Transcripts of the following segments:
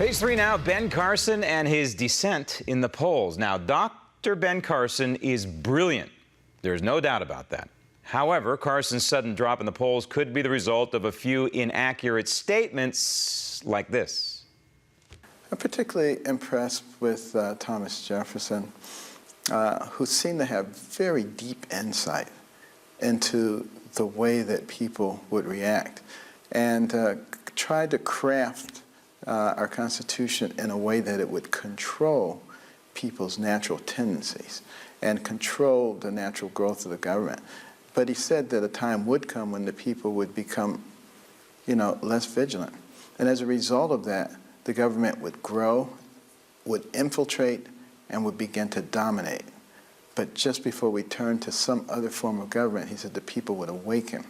Page 3 now, Ben Carson and his descent in the polls. Now, Dr. Ben Carson is brilliant. There's no doubt about that. However, Carson's sudden drop in the polls could be the result of a few inaccurate statements like this. I'm particularly impressed with Thomas Jefferson, who seemed to have very deep insight into the way that people would react, and tried to craft our Constitution in a way that it would control people's natural tendencies and control the natural growth of the government. But he said that a time would come when the people would become, less vigilant. And as a result of that, the government would grow, would infiltrate, and would begin to dominate. But just before we turned to some other form of government, he said the people would awaken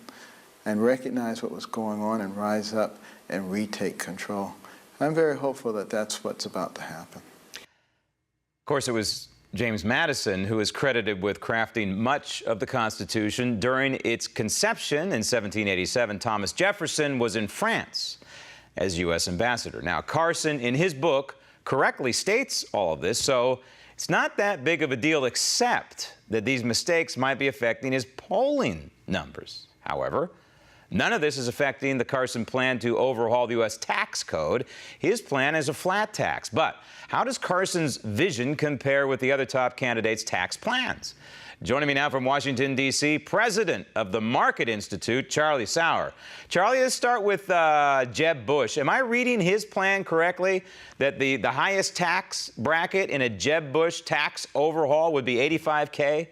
and recognize what was going on and rise up and retake control. I'm very hopeful that that's what's about to happen. Of course, it was James Madison who is credited with crafting much of the Constitution. During its conception in 1787, Thomas Jefferson was in France as U.S. ambassador. Now, Carson, in his book, correctly states all of this, so it's not that big of a deal, except that these mistakes might be affecting his polling numbers. However, none of this is affecting the Carson plan to overhaul the U.S. tax code. His plan is a flat tax. But how does Carson's vision compare with the other top candidates' tax plans? Joining me now from Washington, D.C., president of the Market Institute, Charlie Sauer. Charlie, let's start with Jeb Bush. Am I reading his plan correctly, that the highest tax bracket in a Jeb Bush tax overhaul would be $85K?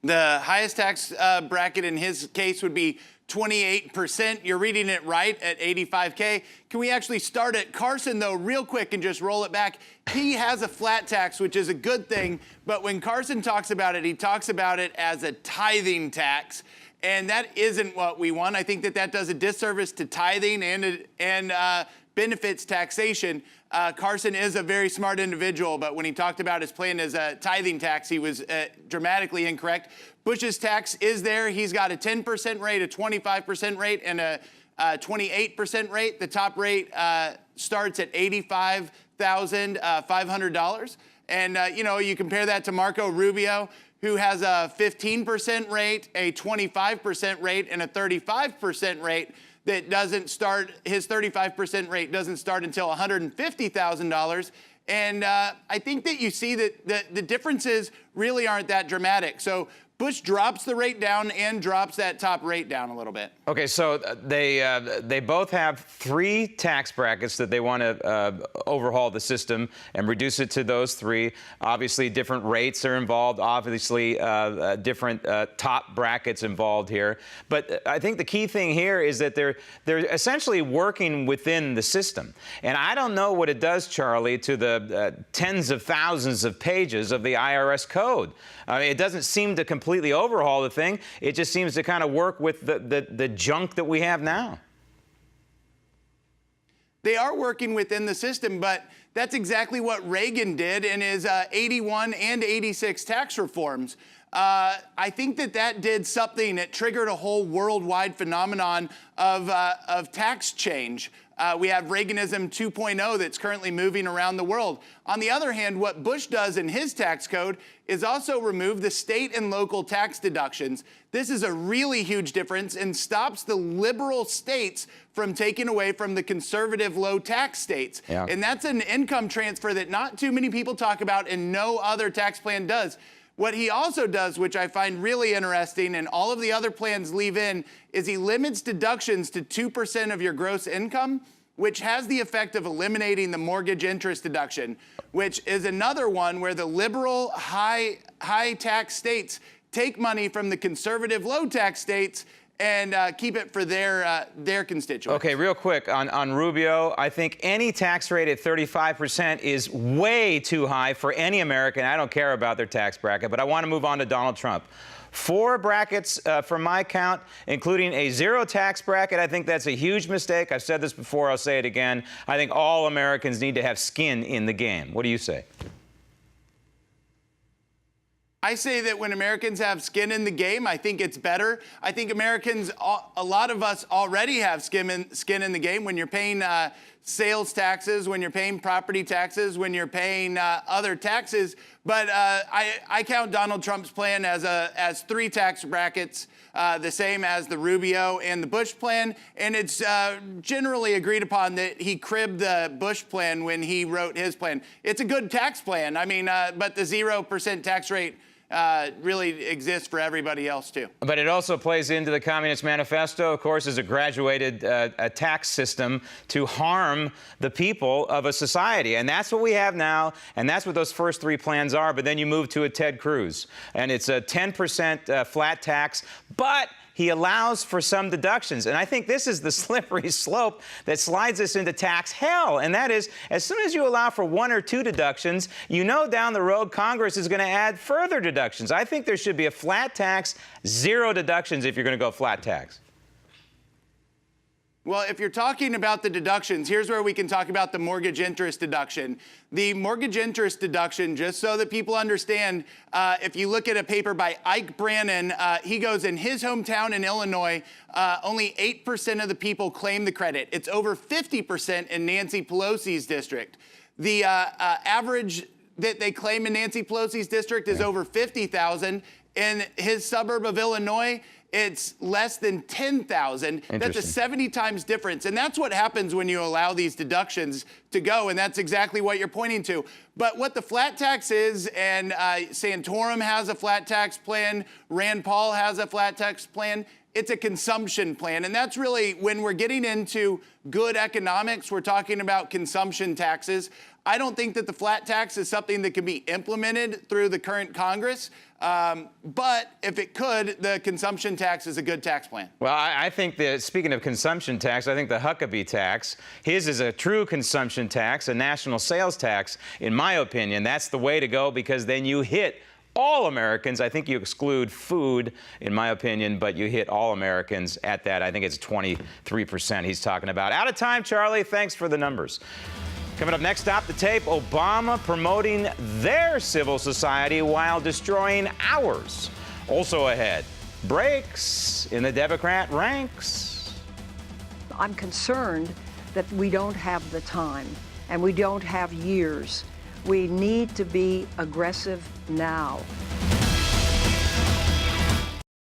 The highest tax bracket in his case would be 28%. You're reading it right at $85K. Can we actually start at Carson, though, real quick and just roll it back? He has a flat tax, which is a good thing. But when Carson talks about it, he talks about it as a tithing tax. And that isn't what we want. I think that that does a disservice to tithing and benefits taxation. Carson is a very smart individual, but when he talked about his plan as a tithing tax, he was dramatically incorrect. Bush's tax is there. He's got a 10% rate, a 25% rate, and a 28% rate. The top rate starts at $85,500. And, you compare that to Marco Rubio, who has a 15% rate, a 25% rate, and a 35% rate. That doesn't start, his 35% rate doesn't start until $150,000. And I think that you see that the differences really aren't that dramatic. So Bush drops the rate down and drops that top rate down a little bit. Okay, so they both have three tax brackets that they want to overhaul the system and reduce it to those three. Obviously, different rates are involved. Obviously, different top brackets involved here. But I think the key thing here is that they're essentially working within the system. And I don't know what it does, Charlie, to the tens of thousands of pages of the IRS code. I mean, it doesn't seem to completely overhaul the thing. It just seems to kind of work with the junk that we have now. They are working within the system, but that's exactly what Reagan did in his 81 and 86 tax reforms. I think that did something. It triggered a whole worldwide phenomenon of tax change. We have Reaganism 2.0 that's currently moving around the world. On the other hand, what Bush does in his tax code is also remove the state and local tax deductions. This is a really huge difference and stops the liberal states from taking away from the conservative low tax states. Yeah. And that's an income transfer that not too many people talk about and no other tax plan does. What he also does, which I find really interesting, and all of the other plans leave in, is he limits deductions to 2% of your gross income, which has the effect of eliminating the mortgage interest deduction, which is another one where the liberal high tax states take money from the conservative low tax states and keep it for their constituents. Okay, real quick on Rubio, I think any tax rate at 35% is way too high for any American. I don't care about their tax bracket, but I want to move on to Donald Trump. 4 brackets from my count, including a zero tax bracket. I think that's a huge mistake. I've said this before, I'll say it again. I think all Americans need to have skin in the game. What do you say? I say that when Americans have skin in the game, I think it's better. I think Americans, a lot of us already have skin in the game when you're paying sales taxes, when you're paying property taxes, when you're paying other taxes. But I count Donald Trump's plan as 3 tax brackets, the same as the Rubio and the Bush plan. And it's generally agreed upon that he cribbed the Bush plan when he wrote his plan. It's a good tax plan. I mean, but the 0% tax rate really exists for everybody else, too. But it also plays into the Communist Manifesto, of course, as a graduated a tax system to harm the people of a society. And that's what we have now, and that's what those first 3 plans are. But then you move to a Ted Cruz, and it's a 10% flat tax, but he allows for some deductions. And I think this is the slippery slope that slides us into tax hell. And that is, as soon as you allow for 1 or 2 deductions, you know down the road Congress is going to add further deductions. I think there should be a flat tax, 0 deductions if you're going to go flat tax. Well, if you're talking about the deductions, here's where we can talk about the mortgage interest deduction. The mortgage interest deduction, just so that people understand, if you look at a paper by Ike Brannon, he goes in his hometown in Illinois, only 8% of the people claim the credit. It's over 50% in Nancy Pelosi's district. The average that they claim in Nancy Pelosi's district is over $50,000. In his suburb of Illinois, it's less than $10,000. That's a 70 times difference. And that's what happens when you allow these deductions to go. And that's exactly what you're pointing to. But what the flat tax is, and Santorum has a flat tax plan, Rand Paul has a flat tax plan, it's a consumption plan. And that's really, when we're getting into good economics, we're talking about consumption taxes. I don't think that the flat tax is something that can be implemented through the current Congress. But if it could, the consumption tax is a good tax plan. Well, I think that, speaking of consumption tax, I think the Huckabee tax, his is a true consumption tax, a national sales tax. In my opinion, that's the way to go, because then you hit all Americans. I think you exclude food, in my opinion, but you hit all Americans at that. I think it's 23% he's talking about. Out of time, Charlie. Thanks for the numbers. Coming up next, stop the tape. Obama promoting their civil society while destroying ours. Also ahead, breaks in the Democrat ranks. I'm concerned that we don't have the time and we don't have years. We need to be aggressive now.